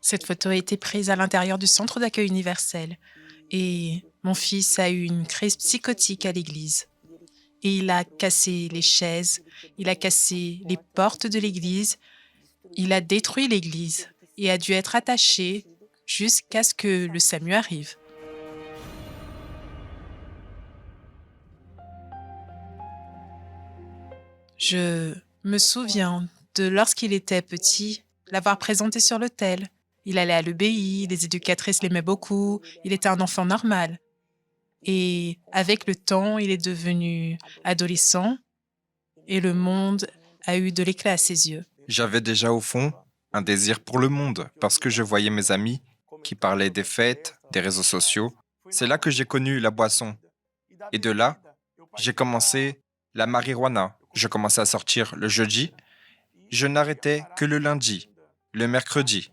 Cette photo a été prise à l'intérieur du centre d'accueil universel et mon fils a eu une crise psychotique à l'église. Et il a cassé les chaises, il a cassé les portes de l'église, il a détruit l'église et a dû être attaché jusqu'à ce que le SAMU arrive. Je me souviens de lorsqu'il était petit, l'avoir présenté sur l'autel. Il allait à l'EBI, les éducatrices l'aimaient beaucoup, il était un enfant normal. Et avec le temps, il est devenu adolescent et le monde a eu de l'éclat à ses yeux. J'avais déjà au fond un désir pour le monde parce que je voyais mes amis qui parlaient des fêtes, des réseaux sociaux. C'est là que j'ai connu la boisson. Et de là, j'ai commencé la marijuana. Je commençais à sortir le jeudi. Je n'arrêtais que le lundi, le mercredi.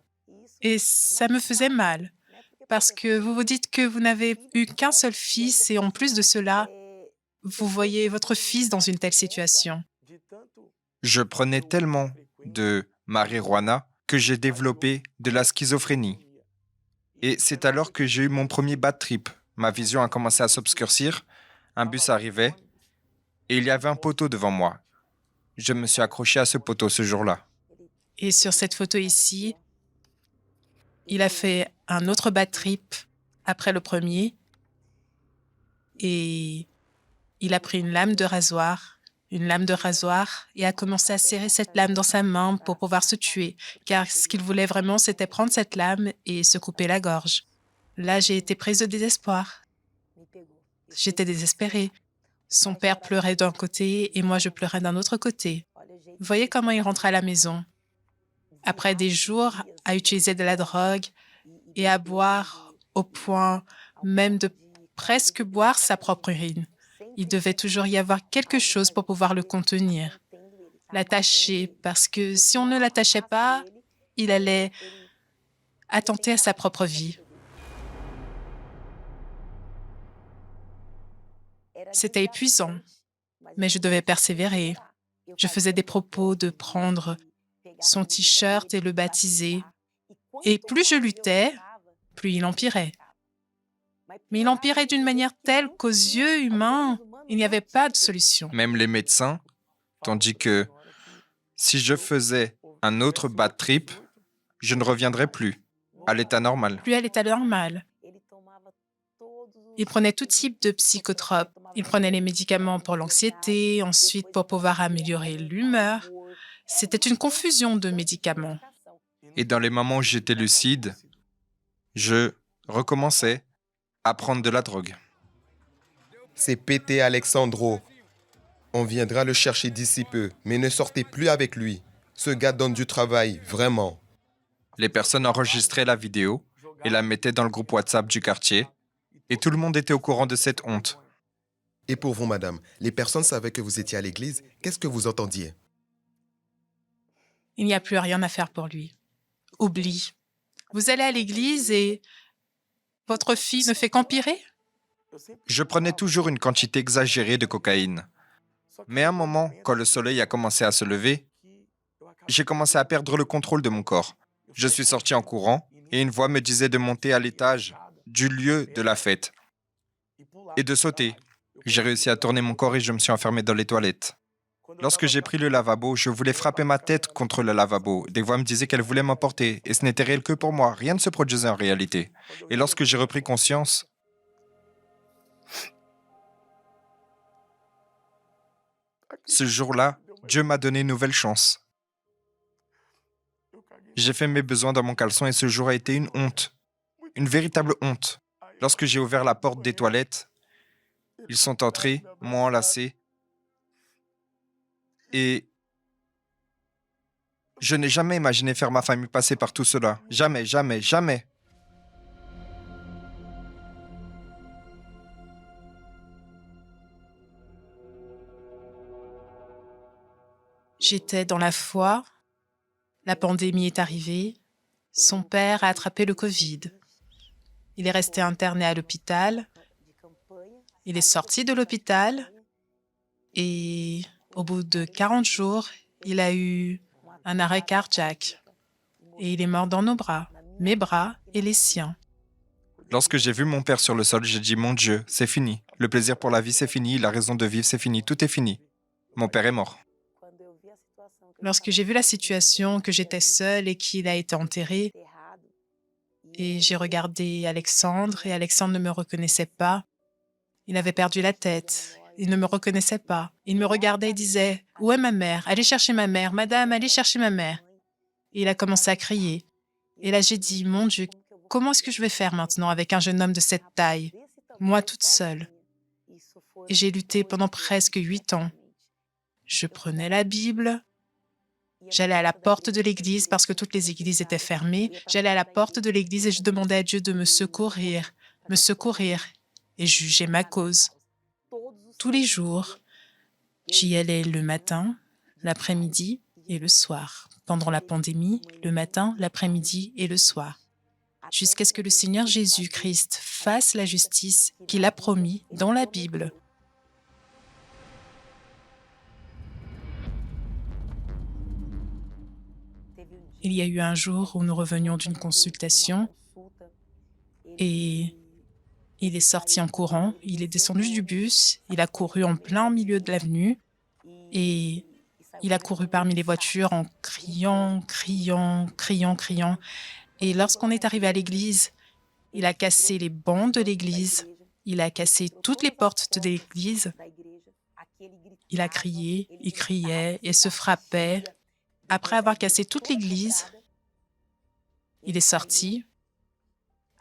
Et ça me faisait mal, parce que vous vous dites que vous n'avez eu qu'un seul fils et en plus de cela, vous voyez votre fils dans une telle situation. Je prenais tellement de marijuana que j'ai développé de la schizophrénie. Et c'est alors que j'ai eu mon premier bad trip. Ma vision a commencé à s'obscurcir. Un bus arrivait et il y avait un poteau devant moi. Je me suis accroché à ce poteau ce jour-là. Et sur cette photo ici, il a fait un autre bad trip après le premier et il a pris une lame de rasoir et a commencé à serrer cette lame dans sa main pour pouvoir se tuer, car ce qu'il voulait vraiment, c'était prendre cette lame et se couper la gorge. Là, j'ai été prise de désespoir. J'étais désespérée. Son père pleurait d'un côté et moi, je pleurais d'un autre côté. Vous voyez comment il rentre à la maison. Après des jours à utiliser de la drogue et à boire au point même de presque boire sa propre urine. Il devait toujours y avoir quelque chose pour pouvoir le contenir, l'attacher, parce que si on ne l'attachait pas, il allait attenter à sa propre vie. C'était épuisant, mais je devais persévérer. Je faisais des propos de prendre son t-shirt et le baptiser. Et plus je luttais, plus il empirait. Mais il empirait d'une manière telle qu'aux yeux humains, il n'y avait pas de solution. Même les médecins, tandis que si je faisais un autre bad trip, je ne reviendrais plus à l'état normal. Plus à l'état normal. Il prenait tout type de psychotropes. Il prenait les médicaments pour l'anxiété, ensuite pour pouvoir améliorer l'humeur. C'était une confusion de médicaments. Et dans les moments où j'étais lucide, je recommençais à prendre de la drogue. C'est pété, Alexandro. On viendra le chercher d'ici peu, mais ne sortez plus avec lui. Ce gars donne du travail, vraiment. Les personnes enregistraient la vidéo et la mettaient dans le groupe WhatsApp du quartier. Et tout le monde était au courant de cette honte. Et pour vous, madame, les personnes savaient que vous étiez à l'église. Qu'est-ce que vous entendiez? Il n'y a plus rien à faire pour lui. Oublie. Vous allez à l'église et votre fille ne fait qu'empirer? Je prenais toujours une quantité exagérée de cocaïne. Mais à un moment, quand le soleil a commencé à se lever, j'ai commencé à perdre le contrôle de mon corps. Je suis sorti en courant et une voix me disait de monter à l'étage du lieu de la fête et de sauter. J'ai réussi à tourner mon corps et je me suis enfermé dans les toilettes. Lorsque j'ai pris le lavabo, je voulais frapper ma tête contre le lavabo. Des voix me disaient qu'elles voulaient m'emporter et ce n'était réel que pour moi. Rien ne se produisait en réalité. Et lorsque j'ai repris conscience, ce jour-là, Dieu m'a donné une nouvelle chance. J'ai fait mes besoins dans mon caleçon et ce jour a été une honte, une véritable honte. Lorsque j'ai ouvert la porte des toilettes, ils sont entrés, m'ont enlacé et je n'ai jamais imaginé faire ma famille passer par tout cela. Jamais, jamais, jamais. J'étais dans la foi, la pandémie est arrivée, son père a attrapé le Covid. Il est resté interné à l'hôpital, il est sorti de l'hôpital et au bout de 40 jours, il a eu un arrêt cardiaque et il est mort dans nos bras. mes bras et les siens. Lorsque j'ai vu mon père sur le sol, j'ai dit, mon Dieu, c'est fini. Le plaisir pour la vie, c'est fini. La raison de vivre, c'est fini. Tout est fini. Mon père est mort. Lorsque j'ai vu la situation, que j'étais seule et qu'il a été enterré, et j'ai regardé Alexandre, et Alexandre ne me reconnaissait pas. Il avait perdu la tête. Il ne me reconnaissait pas. Il me regardait et disait, « Où est ma mère? Allez chercher ma mère. Madame, allez chercher ma mère. » Et il a commencé à crier. Et là, j'ai dit, « Mon Dieu, comment est-ce que je vais faire maintenant avec un jeune homme de cette taille, moi toute seule ?» Et j'ai lutté pendant presque 8 ans. Je prenais la Bible, j'allais à la porte de l'église parce que toutes les églises étaient fermées. J'allais à la porte de l'église et je demandais à Dieu de me secourir et juger ma cause. Tous les jours, j'y allais le matin, l'après-midi et le soir. Pendant la pandémie, le matin, l'après-midi et le soir. Jusqu'à ce que le Seigneur Jésus-Christ fasse la justice qu'il a promis dans la Bible. Il y a eu un jour où nous revenions d'une consultation et il est sorti en courant, il est descendu du bus, il a couru en plein milieu de l'avenue et il a couru parmi les voitures en criant. Et lorsqu'on est arrivé à l'église, il a cassé les bancs de l'église, il a cassé toutes les portes de l'église, il a crié, il criait et se frappait. Après avoir cassé toute l'église, il est sorti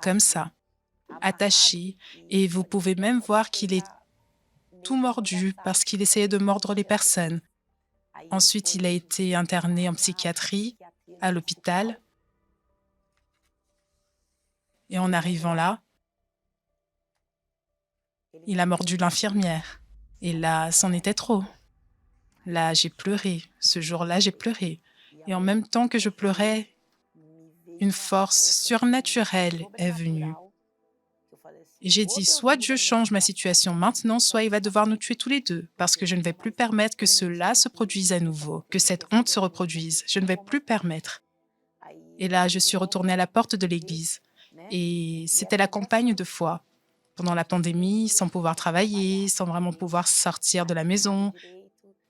comme ça, attaché, et vous pouvez même voir qu'il est tout mordu parce qu'il essayait de mordre les personnes. Ensuite, il a été interné en psychiatrie à l'hôpital. Et en arrivant là, il a mordu l'infirmière. Et là, c'en était trop. Là, j'ai pleuré. Ce jour-là, j'ai pleuré. Et en même temps que je pleurais, une force surnaturelle est venue. Et j'ai dit, soit Dieu change ma situation maintenant, soit il va devoir nous tuer tous les deux, parce que je ne vais plus permettre que cela se produise à nouveau, que cette honte se reproduise. Je ne vais plus permettre. Et là, je suis retournée à la porte de l'église. Et c'était la campagne de foi. Pendant la pandémie, sans pouvoir travailler, sans vraiment pouvoir sortir de la maison.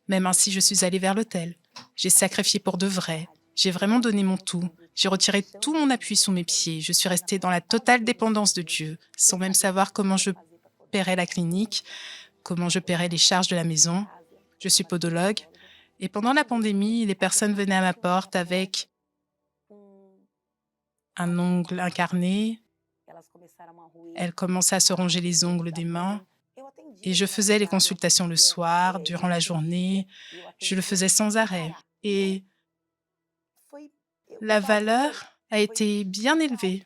Même ainsi, je suis allée vers l'autel. J'ai sacrifié pour de vrai. J'ai vraiment donné mon tout. J'ai retiré tout mon appui sous mes pieds. Je suis restée dans la totale dépendance de Dieu, sans même savoir comment je paierais la clinique, comment je paierais les charges de la maison. Je suis podologue. Et pendant la pandémie, les personnes venaient à ma porte avec un ongle incarné. Elles commençaient à se ronger les ongles des mains. Et je faisais les consultations le soir, durant la journée. Je le faisais sans arrêt. Et la valeur a été bien élevée.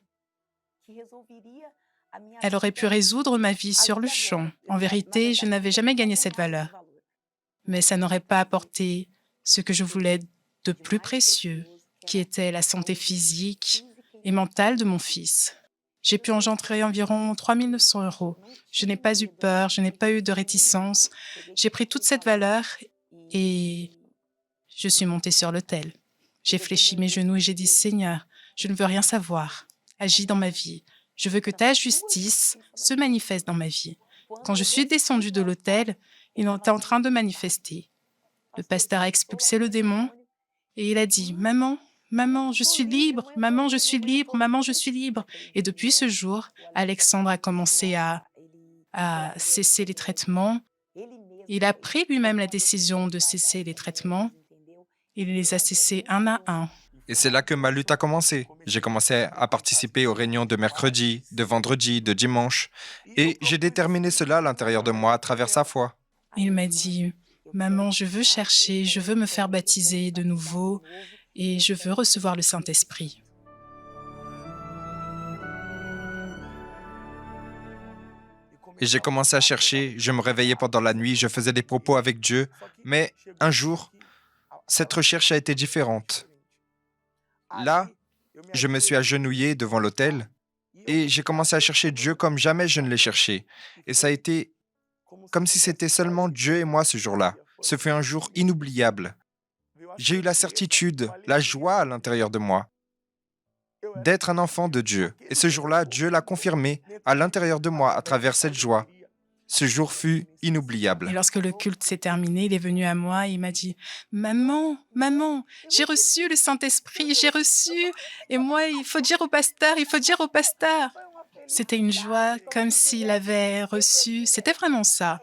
Elle aurait pu résoudre ma vie sur le champ. En vérité, je n'avais jamais gagné cette valeur. Mais ça n'aurait pas apporté ce que je voulais de plus précieux, qui était la santé physique et mentale de mon fils. J'ai pu engendrer environ 3 900 €. Je n'ai pas eu peur, je n'ai pas eu de réticence. J'ai pris toute cette valeur et je suis montée sur l'autel. J'ai fléchi mes genoux et j'ai dit, « Seigneur, je ne veux rien savoir. Agis dans ma vie. Je veux que ta justice se manifeste dans ma vie. » Quand je suis descendue de l'autel, il était en train de manifester. Le pasteur a expulsé le démon et il a dit, « Maman, maman, je suis libre. Maman, je suis libre. Maman, je suis libre. » Et depuis ce jour, Alexandre a commencé à cesser les traitements. Il a pris lui-même la décision de cesser les traitements. Il les a cessés un à un. Et c'est là que ma lutte a commencé. J'ai commencé à participer aux réunions de mercredi, de vendredi, de dimanche. Et j'ai déterminé cela à l'intérieur de moi à travers sa foi. Il m'a dit, « Maman, je veux chercher, je veux me faire baptiser de nouveau et je veux recevoir le Saint-Esprit. » Et j'ai commencé à chercher, je me réveillais pendant la nuit, je faisais des propos avec Dieu. Mais un jour, cette recherche a été différente. Là, je me suis agenouillé devant l'autel et j'ai commencé à chercher Dieu comme jamais je ne l'ai cherché. Et ça a été comme si c'était seulement Dieu et moi ce jour-là. Ce fut un jour inoubliable. J'ai eu la certitude, la joie à l'intérieur de moi. d'être un enfant de Dieu. Et ce jour-là, Dieu l'a confirmé à l'intérieur de moi à travers cette joie. Ce jour fut Et inoubliable. lorsque le culte s'est terminé, il est venu à moi et il m'a dit, Maman, maman, j'ai reçu le Saint-Esprit, j'ai reçu. Et moi, il faut dire au pasteur, il faut dire au pasteur. C'était une joie comme s'il avait reçu, c'était vraiment ça.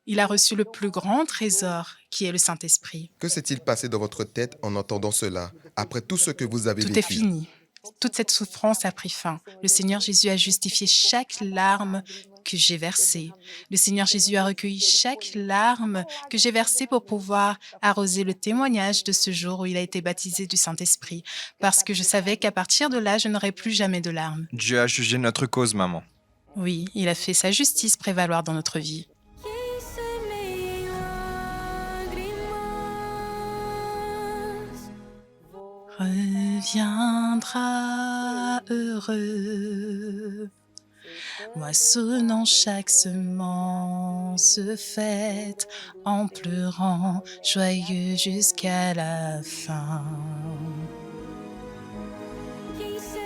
Il a reçu le plus grand trésor qui est le Saint-Esprit. Que s'est-il passé dans votre tête en entendant cela, après tout ce que vous avez Tout est vécu? fini. Toute cette souffrance a pris fin. Le Seigneur Jésus a justifié chaque larme que j'ai versée. Le Seigneur Jésus a recueilli chaque larme que j'ai versée pour pouvoir arroser le témoignage de ce jour où il a été baptisé du Saint-Esprit, parce que je savais qu'à partir de là, je n'aurais plus jamais de larmes. Dieu a jugé notre cause, maman. Oui, il a fait sa justice prévaloir dans notre vie. Quem semeia em lágrimas Reviendra heureux, moissonnant chaque semence faite, en pleurant, joyeux jusqu'à la fin. quem semeia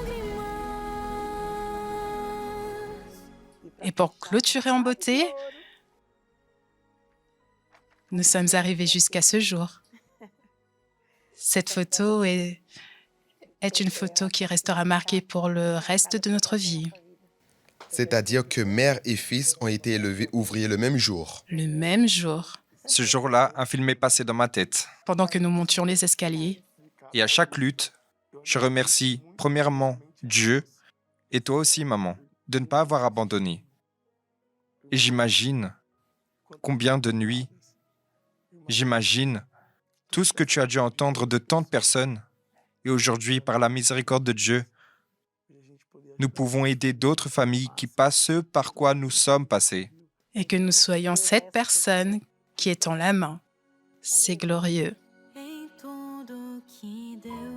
em lágrimas Et pour clôturer en beauté, nous sommes arrivés jusqu'à ce jour. Cette photo est une photo qui restera marquée pour le reste de notre vie. C'est-à-dire que mère et fils ont été élevés ouvriers le même jour. Le même jour, Ce jour-là, un film est passé dans ma tête. pendant que nous montions les escaliers, Et à chaque lutte, je remercie premièrement Dieu et toi aussi, maman, de ne pas avoir abandonné. Et j'imagine combien de nuits, j'imagine tout ce que tu as dû entendre de tant de personnes. Et aujourd'hui, par la miséricorde de Dieu, nous pouvons aider d'autres familles qui passent ce par quoi nous sommes passés. et que nous soyons cette personne qui est en la main. C'est glorieux. em tudo que Deus